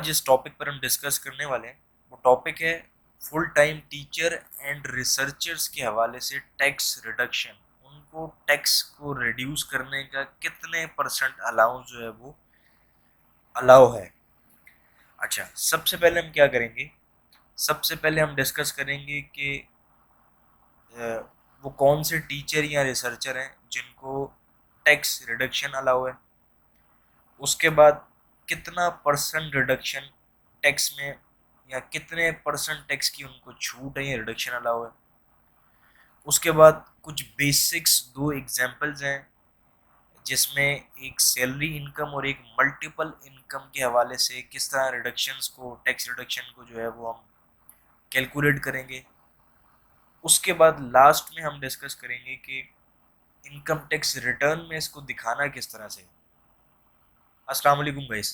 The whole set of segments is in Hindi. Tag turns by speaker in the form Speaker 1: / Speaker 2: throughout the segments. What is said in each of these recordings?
Speaker 1: आज जिस टॉपिक पर हम डिस्कस करने वाले हैं वो टॉपिक है full time teacher and researchers के हवाले से टैक्स रिडक्शन। उनको टैक्स को रिड्यूस करने का कितने परसेंट अलाउंस जो है वो अलाउ है। अच्छा, सबसे पहले हम क्या करेंगे, सबसे पहले हम डिस्कस करेंगे कि वो कौन से टीचर या रिसर्चर हैं जिनको टैक्स रिडक्शन अलाउ है। उसके बाद कितना परसेंट रिडक्शन टैक्स में या कितने परसेंट टैक्स की उनको छूट है या रिडक्शन अलाउ है। उसके बाद कुछ बेसिक्स दो एग्जांपल्स हैं जिसमें एक सैलरी इनकम और एक मल्टीपल इनकम के हवाले से किस तरह रिडक्शंस को, टैक्स रिडक्शन को जो है वो हम कैलकुलेट करेंगे। उसके बाद लास्ट में हम डिस्कस करेंगे कि इनकम टैक्स रिटर्न में इसको दिखाना किस तरह से। अस्सलाम वालेकुम गाइस,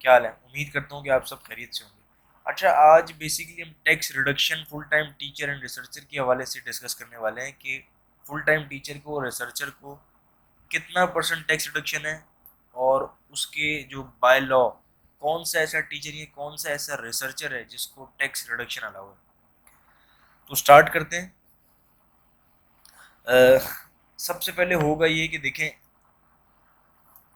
Speaker 1: क्या हाल है? उम्मीद करता हूँ कि आप सब खैरियत से होंगे। अच्छा, आज बेसिकली हम tax reduction full time teacher and researcher के हवाले से डिस्कस करने वाले हैं कि फुल टाइम टीचर को और रिसर्चर को कितना परसेंट टैक्स रिडक्शन है और उसके जो बाय लॉ कौन सा ऐसा टीचर या कौन सा ऐसा रिसर्चर है जिसको टैक्स रिडक्शन अलाउ है। तो स्टार्ट करते हैं। सबसे पहले होगा ये कि देखें,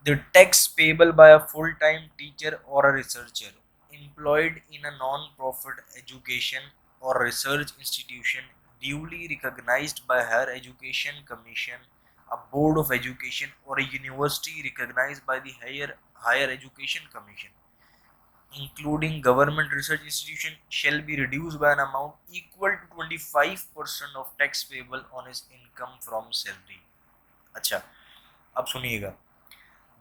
Speaker 1: the tax payable by a full-time teacher or a researcher employed in a non-profit education or research institution duly recognized by Higher Education Commission, a board of education, or a university recognized by the Higher Education Commission, including government research institution, shall be reduced by an amount equal to 25% of tax payable on his income from salary। अच्छा, अब सुनिएगा।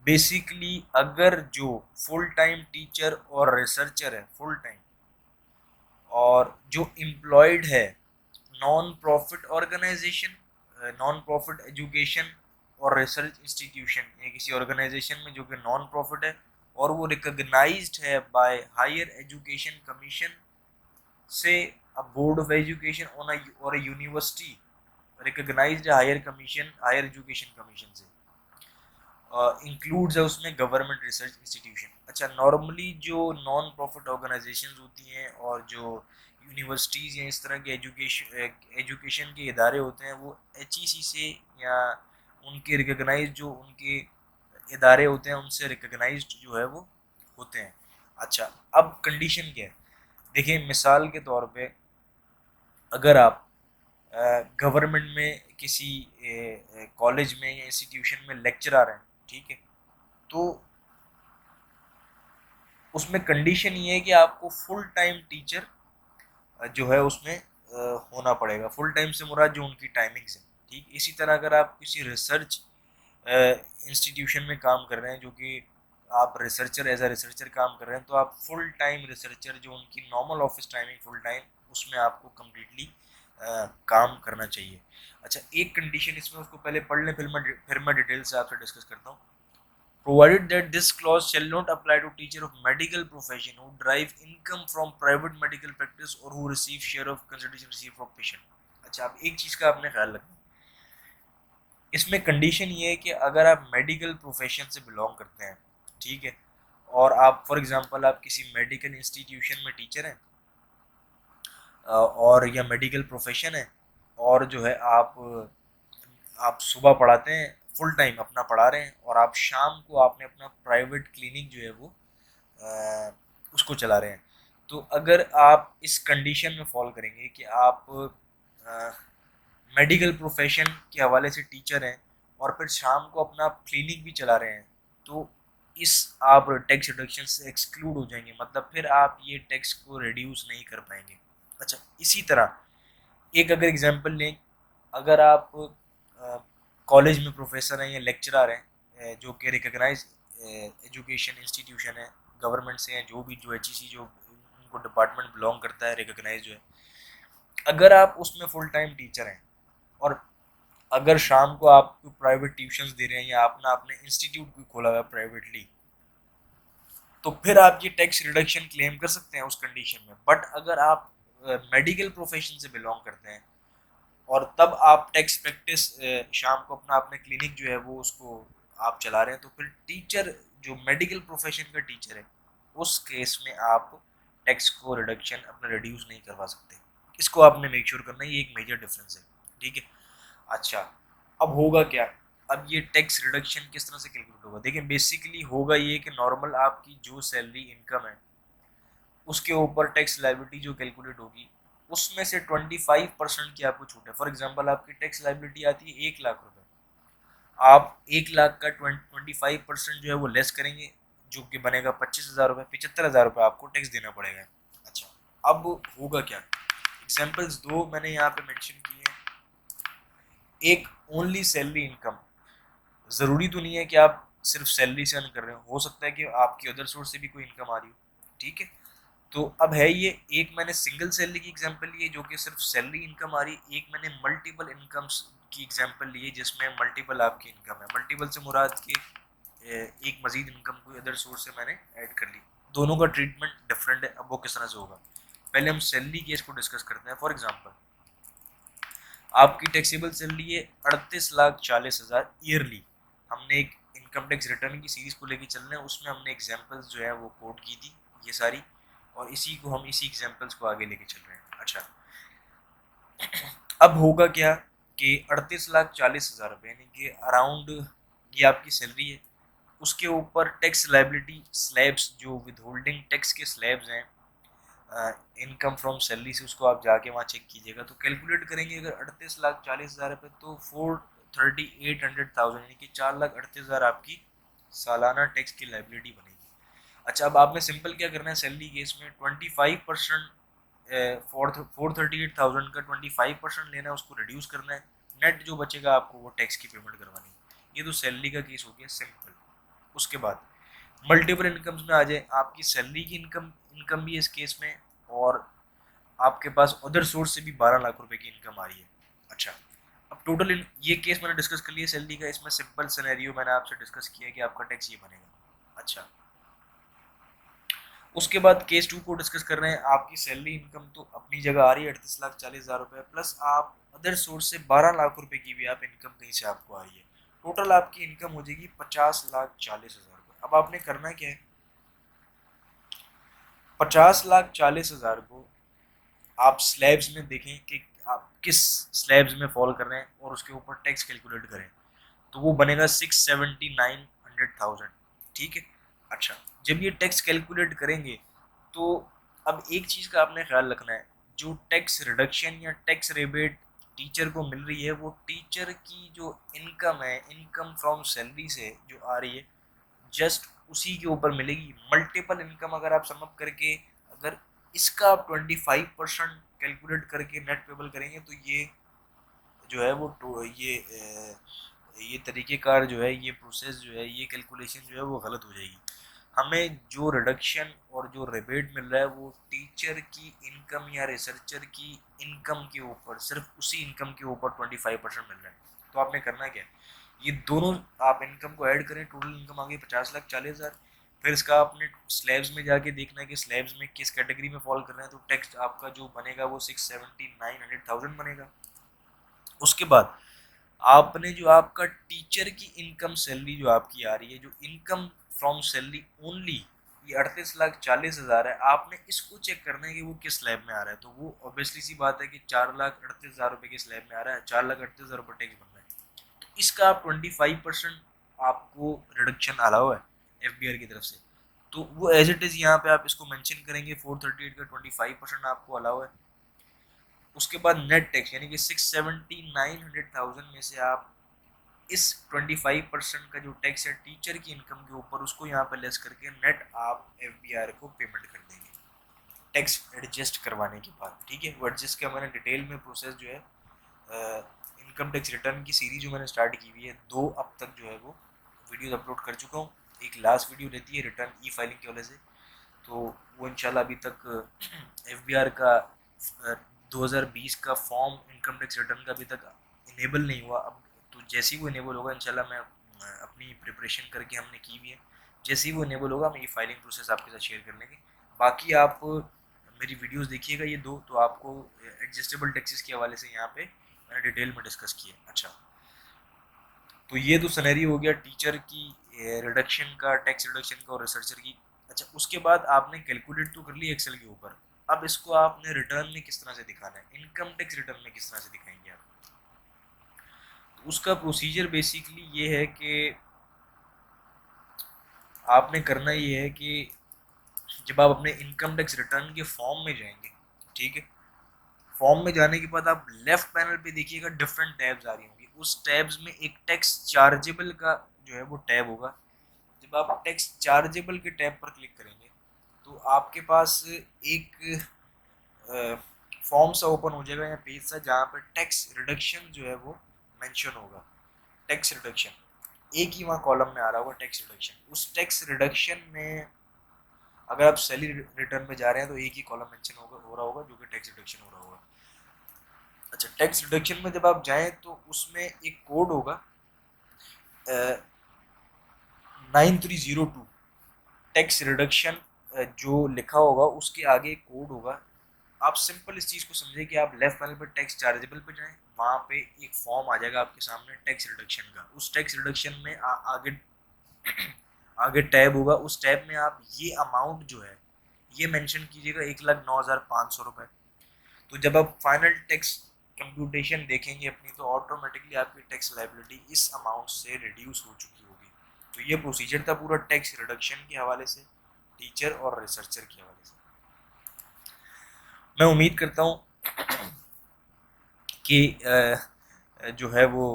Speaker 1: बेसिकली अगर जो फुल टाइम टीचर और रिसर्चर है फुल टाइम और जो एम्प्लॉयड है non profit organisation, non profit education और रिसर्च इंस्टीट्यूशन या किसी ऑर्गेनाइजेशन में जो कि नॉन प्रॉफिट है और वो रिकॉग्नाइज्ड है बाय हायर एजुकेशन कमीशन से, अ बोर्ड ऑफ एजुकेशन और university recognised higher commission, higher education commission से इंक्लूड्स है उसमें गवर्नमेंट रिसर्च इंस्टीट्यूशन। अच्छा, नॉर्मली जो नॉन प्रॉफिट ऑर्गेनाइजेशंस होती हैं और जो यूनिवर्सिटीज़ या इस तरह के एजुकेशन के इदारे होते हैं वो HEC से या उनके रिकॉग्नाइज जो उनके इदारे होते हैं उनसे रिकॉग्नाइज्ड जो है वो होते हैं। अच्छा, अब कंडीशन क्या है? देखिए, मिसाल के तौर पे अगर आप गवर्नमेंट में किसी कॉलेज में या इंस्टीट्यूशन में लेक्चरर हैं, ठीक है, तो उसमें कंडीशन ये है कि आपको फुल टाइम टीचर जो है उसमें होना पड़ेगा। फुल टाइम से मुराद जो उनकी टाइमिंग्स है, ठीक। इसी तरह अगर आप किसी रिसर्च इंस्टीट्यूशन में काम कर रहे हैं, जो कि आप रिसर्चर एज अ रिसर्चर काम कर रहे हैं, तो आप फुल टाइम रिसर्चर जो उनकी normal office timing full time, उसमें आपको कम्प्लीटली काम करना चाहिए। अच्छा, एक कंडीशन इसमें उसको पहले पढ़ लें, फिर मैं डिटेल से आपसे डिस्कस करता हूँ। Provided that this clause shall not apply to teacher of medical profession who derive income from private medical practice or who receive share of consultation received from patient। अच्छा, अब एक चीज़ का आपने ख्याल रखना, इसमें कंडीशन ये है कि अगर आप मेडिकल प्रोफेशन से बिलोंग करते हैं, ठीक है, और आप फॉर एग्जांपल आप किसी मेडिकल इंस्टीट्यूशन में टीचर हैं और या मेडिकल प्रोफेशन है और जो है आप सुबह पढ़ाते हैं, फुल टाइम अपना पढ़ा रहे हैं और आप शाम को आपने अपना प्राइवेट क्लिनिक जो है वो उसको चला रहे हैं। तो अगर आप इस कंडीशन में फॉल करेंगे कि आप मेडिकल प्रोफेशन के हवाले से टीचर हैं और फिर शाम को अपना क्लिनिक भी चला रहे हैं, तो इस आप टैक्स रिडक्शन से एक्सक्लूड हो जाएंगे, मतलब फिर आप ये टैक्स को रिड्यूस नहीं कर पाएंगे। अच्छा, इसी तरह एक अगर एग्जांपल लें, अगर आप कॉलेज में प्रोफेसर हैं या लेक्चरर हैं जो कि रिकग्नाइज एजुकेशन इंस्टीट्यूशन है गवर्नमेंट से हैं, जो भी जो HEC जो उनको डिपार्टमेंट बिलोंग करता है रिकग्नाइज जो है, अगर आप उसमें फुल टाइम टीचर हैं और अगर शाम को आप प्राइवेट ट्यूशंस दे रहे हैं या अपना आपने इंस्टीट्यूट भी खोला हुआ है प्राइवेटली, तो फिर आप ये टैक्स रिडक्शन क्लेम कर सकते हैं उस कंडीशन में। बट अगर आप मेडिकल प्रोफेशन से बिलोंग करते हैं और तब आप टैक्स प्रैक्टिस शाम को अपना अपने क्लिनिक जो है वो उसको आप चला रहे हैं, तो फिर टीचर जो मेडिकल प्रोफेशन का टीचर है उस केस में आप टैक्स को रिडक्शन अपना रिड्यूस नहीं करवा सकते। इसको आपने मेक श्योर करना है, ये एक मेजर डिफरेंस है, ठीक है। अच्छा, अब होगा क्या, अब ये टैक्स रिडक्शन किस तरह से कैलकुलेट होगा, देखिए बेसिकली होगा ये कि नॉर्मल आपकी जो सैलरी इनकम है उसके ऊपर टैक्स लाइबिलिटी जो कैलकुलेट होगी उसमें से 25% की आपको छूट है। फॉर एग्जांपल आपकी टैक्स लाइबिलिटी आती है 1 लाख रुपए, आप 1 लाख का 25% जो है वो लेस करेंगे, जो कि बनेगा 25,000 रुपये, 75,000 रुपये आपको टैक्स देना पड़ेगा। अच्छा, अब होगा क्या, एग्जाम्पल्स दो मैंने यहाँ पे मेंशन किए हैं। एक, ओनली सैलरी इनकम, ज़रूरी तो नहीं है कि आप सिर्फ सैलरी से अर्न कर रहे हो सकता है कि आपकी अदर सोर्स से भी कोई इनकम आ रही हो, ठीक है। तो अब है ये, एक मैंने सिंगल सैलरी की एग्जांपल ली है जो कि सिर्फ सैलरी इनकम आ रही है, एक मैंने मल्टीपल इनकम्स की एग्जांपल ली है जिसमें मल्टीपल आपकी इनकम है। मल्टीपल से मुराद के एक मजीद इनकम कोई अदर सोर्स से मैंने ऐड कर ली। दोनों का ट्रीटमेंट डिफरेंट है। अब वो किस तरह से होगा, पहले हम सैलरी केस को डिस्कस करते हैं। फॉर एग्जाम्पल आपकी टैक्सेबल सैलरी है 38,40,000 ईयरली। हमने एक इनकम टैक्स रिटर्न की सीरीज को लेकर चल रहे हैं, उसमें हमने एग्जांपल्स जो है वो कोट की थी ये सारी, और इसी को हम इसी एग्जांपल्स को आगे लेके चल रहे हैं। अच्छा, अब होगा क्या कि 38,40,000 रुपये यानी कि अराउंड ये आपकी सैलरी है, उसके ऊपर टैक्स लाइबिलिटी स्लैब्स जो विद होल्डिंग टैक्स के स्लैब्स हैं इनकम फ्रॉम सैलरी से, उसको आप जाके वहाँ चेक कीजिएगा। तो कैलकुलेट करेंगे अगर 38,40,000 रुपये तो 438,000 यानी कि 4,38,000 आपकी सालाना टैक्स की लाइबिलिटी बनेगी। अच्छा, अब आपने सिंपल क्या करना है, सैलरी केस में 25% 438,000 का 25% लेना है, उसको रिड्यूस करना है, नेट जो बचेगा आपको वो टैक्स की पेमेंट करवानी है। ये तो सैलरी का केस हो गया सिंपल। उसके बाद मल्टीपल इनकम्स में आ जाए, आपकी सैलरी की इनकम इनकम भी है इस केस में, और आपके पास अदर सोर्स से भी 12 लाख रुपए की इनकम आ रही है। अच्छा, अब टोटल ये केस मैंने डिस्कस कर लिया सैलरी का, इसमें सिंपल सिनेरियो मैंने आपसे डिस्कस किया कि आपका टैक्स ये बनेगा। अच्छा, उसके बाद केस टू को डिस्कस कर रहे हैं। आपकी सैलरी इनकम तो अपनी जगह आ रही है 38,40,000 रुपये, प्लस आप अदर सोर्स से 12 लाख रुपए की भी आप इनकम कहीं से आपको आ रही है। टोटल आपकी इनकम हो जाएगी 50,40,000 रुपये। अब आपने करना क्या है, 50,40,000 को आप स्लैब्स में देखें कि आप किस स्लैब्स में फॉल कर रहे हैं और उसके ऊपर टैक्स कैलकुलेट करें, तो वो बनेगा 679,100,000, ठीक है। अच्छा, जब ये टैक्स कैलकुलेट करेंगे तो अब एक चीज़ का आपने ख्याल रखना है, जो टैक्स रिडक्शन या टैक्स रिबेट टीचर को मिल रही है वो टीचर की जो इनकम है, इनकम फ्रॉम सैलरी से जो आ रही है जस्ट उसी के ऊपर मिलेगी। मल्टीपल इनकम अगर आप समअप करके अगर इसका आप 25% कैलकुलेट करके नेट पेबल करेंगे तो ये जो है वो ये तरीक़ेकार जो है, ये प्रोसेस जो है, ये कैलकुलेशन जो है वो गलत हो जाएगी। हमें जो रिडक्शन और जो रिबेट मिल रहा है वो टीचर की इनकम या रिसर्चर की इनकम के ऊपर, सिर्फ उसी इनकम के ऊपर 25% मिल रहा है। तो आपने करना क्या है, ये दोनों आप इनकम को ऐड करें, टोटल इनकम आ गई 50,40,000। फिर इसका आपने स्लैब्स में जाके देखना है कि स्लैब्स में किस कैटेगरी में फॉल कर रहे हैं, तो टैक्स आपका जो बनेगा वो 679,100,000 बनेगा। उसके बाद आपने जो आपका टीचर की इनकम सैलरी जो आपकी आ रही है, जो इनकम फ्रॉम सैलरी ओनली, ये 38,40,000 है, आपने इसको चेक करना है कि वो किस स्लैब में आ रहा है। तो वो ऑब्वियसली सी बात है कि 4,38,000 रुपये के स्लैब में आ रहा है, 4,38,000 रुपये टैक्स बन रहा है। तो इसका आप 25% आपको रिडक्शन अलाउ है FBR की तरफ से। तो वो एज इट इज़ यहाँ पे आप इसको मेंशन करेंगे, 438 का 25% आपको अलाउ है। उसके बाद नेट टैक्स यानी कि 679,100,000 में से आप इस 25% का जो टैक्स है टीचर की इनकम के ऊपर, उसको यहाँ पर लेस करके नेट आप FBR को पेमेंट कर देंगे टैक्स एडजस्ट करवाने के बाद, ठीक है। वो एडजस्ट का मैंने डिटेल में प्रोसेस जो है इनकम टैक्स रिटर्न की सीरीज जो मैंने स्टार्ट की हुई है, 2 अब तक जो है वो वीडियोस अपलोड कर चुका हूँ। एक लास्ट वीडियो रहती है रिटर्न ई फाइलिंग के वजह से, तो वो इंशाल्लाह अभी तक FBR का 2020 का फॉर्म इनकम टैक्स रिटर्न का अभी तक इनेबल नहीं हुआ। अब तो जैसे ही वो इनेबल होगा इंशाल्लाह मैं अपनी प्रिपरेशन करके हमने की हुई है, जैसे ही वो इनेबल होगा हम ये फाइलिंग प्रोसेस आपके साथ शेयर कर लेंगे। बाकी आप मेरी वीडियोस देखिएगा ये दो, तो आपको एडजस्टेबल टैक्सेस के हवाले से यहाँ पे मैंने डिटेल में डिस्कस किया। अच्छा, तो ये तो सनैरी हो गया टीचर की रिडक्शन का, टैक्स रिडक्शन का और रिसर्चर की। अच्छा, उसके बाद आपने कैलकुलेट तो कर ली एक्सेल के ऊपर, अब इसको आपने रिटर्न में किस तरह से दिखाना है, इनकम टैक्स रिटर्न में किस तरह से दिखाएंगे आप। तो उसका प्रोसीजर बेसिकली ये है कि आपने करना ये है कि जब आप अपने इनकम टैक्स रिटर्न के फॉर्म में जाएंगे, ठीक है, फॉर्म में जाने के बाद आप लेफ्ट पैनल पे देखिएगा डिफरेंट टैब्स आ रही होंगी, उस टैब्स में एक टैक्स चार्जेबल का जो है वो टैब होगा। जब आप टैक्स चार्जेबल के टैब पर क्लिक करेंगे तो आपके पास एक फॉर्म सा ओपन हो जाएगा या पेज सा, जहाँ पर टैक्स रिडक्शन जो है वो मेंशन होगा। टैक्स रिडक्शन एक ही वहाँ कॉलम में आ रहा होगा, टैक्स रिडक्शन। उस टैक्स रिडक्शन में अगर आप सैलरी रिटर्न में जा रहे हैं तो एक ही कॉलम मेंशन हो रहा होगा जो कि टैक्स रिडक्शन हो रहा होगा। अच्छा, टैक्स रिडक्शन में जब आप जाएं तो उसमें एक कोड होगा 9302, टैक्स रिडक्शन जो लिखा होगा उसके आगे एक कोड होगा। आप सिंपल इस चीज़ को समझे कि आप लेफ्ट पैनल पर टैक्स चार्जेबल पे जाएं, वहाँ पे एक फॉर्म आ जाएगा आपके सामने टैक्स रिडक्शन का। उस टैक्स रिडक्शन में आगे आगे टैब होगा, उस टैब में आप ये अमाउंट जो है ये मेंशन कीजिएगा, 1,09,500 रुपये। तो जब आप फाइनल टैक्स कंप्यूटेशन देखेंगे अपनी, तो ऑटोमेटिकली आपकी टैक्स लाइबिलिटी इस अमाउंट से रिड्यूस हो चुकी होगी। तो ये प्रोसीजर था पूरा टैक्स रिडक्शन के हवाले से, टीचर और रिसर्चर के हवाले से। मैं उम्मीद करता हूँ कि जो है वो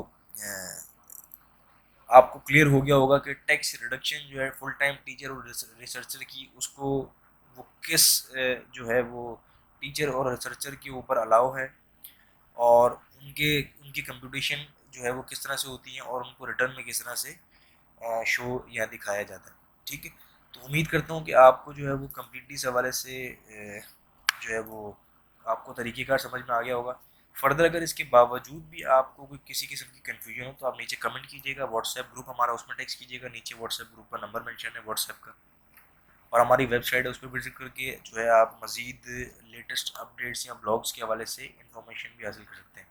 Speaker 1: आपको क्लियर हो गया होगा कि टैक्स रिडक्शन जो है फुल टाइम टीचर और रिसर्चर की, उसको वो किस जो है वो टीचर और रिसर्चर के ऊपर अलाउ है, और उनके उनकी कंप्यूटेशन जो है वो किस तरह से होती है, और उनको रिटर्न में किस तरह से शो या दिखाया जाता है। ठीक है, तो उम्मीद करता हूँ कि आपको जो है वो कम्प्लीटली इस हवाले से जो है वो आपको तरीक़ेकार समझ में आ गया होगा। फर्दर अगर इसके बावजूद भी आपको कोई किसी किस्म की कन्फ्यूजन हो तो आप नीचे कमेंट कीजिएगा, व्हाट्सएप ग्रुप हमारा उसमें टेक्स्ट कीजिएगा, नीचे व्हाट्सएप ग्रुप का नंबर मेंशन है व्हाट्सएप का, और हमारी वेबसाइट है उस पर विजिट करके जो है आप मज़ीद लेटेस्ट अपडेट्स या ब्लॉग्स के हवाले से इंफॉर्मेशन भी हासिल कर सकते हैं।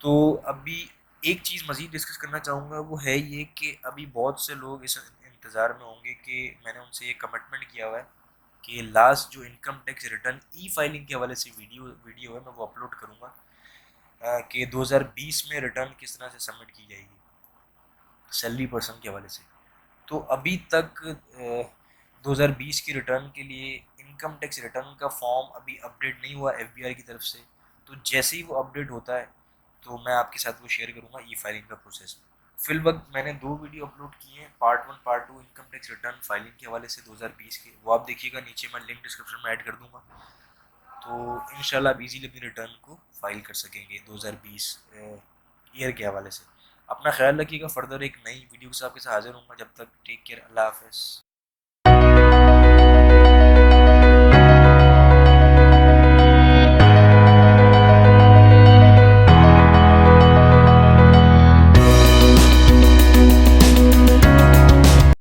Speaker 1: तो अभी एक चीज़ मज़ीद डिस्कस करना चाहूँगा, वो है ये कि अभी बहुत से लोग इस इंतज़ार में होंगे कि मैंने उनसे ये कमिटमेंट किया हुआ है कि लास्ट जो इनकम टैक्स रिटर्न ई फाइलिंग के हवाले से वीडियो है मैं वो अपलोड करूँगा, कि 2020 में रिटर्न किस तरह से सबमिट की जाएगी सैलरी पर्सन के हवाले से। तो अभी तक 2020 की रिटर्न के लिए इनकम टैक्स रिटर्न का फॉर्म अभी अपडेट नहीं हुआ एफबीआई की तरफ से। तो जैसे ही वो अपडेट होता है तो मैं आपके साथ वो शेयर करूँगा ई फाइलिंग का प्रोसेस। फिल वक्त मैंने 2 वीडियो अपलोड किए हैं, part 1 part 2 income tax return filing के हवाले से 2020 के, वो आप देखिएगा, नीचे मैं लिंक डिस्क्रिप्शन में ऐड कर दूँगा। तो इंशाल्लाह आप इजीली अपनी रिटर्न को फाइल कर सकेंगे 2020 ईयर के हवाले से। अपना ख्याल रखिएगा, फर्दर एक नई वीडियो के साथ आपके साथ हाजिर हूँगा, जब तक टेक केयर, अल्लाह हाफ़िज़।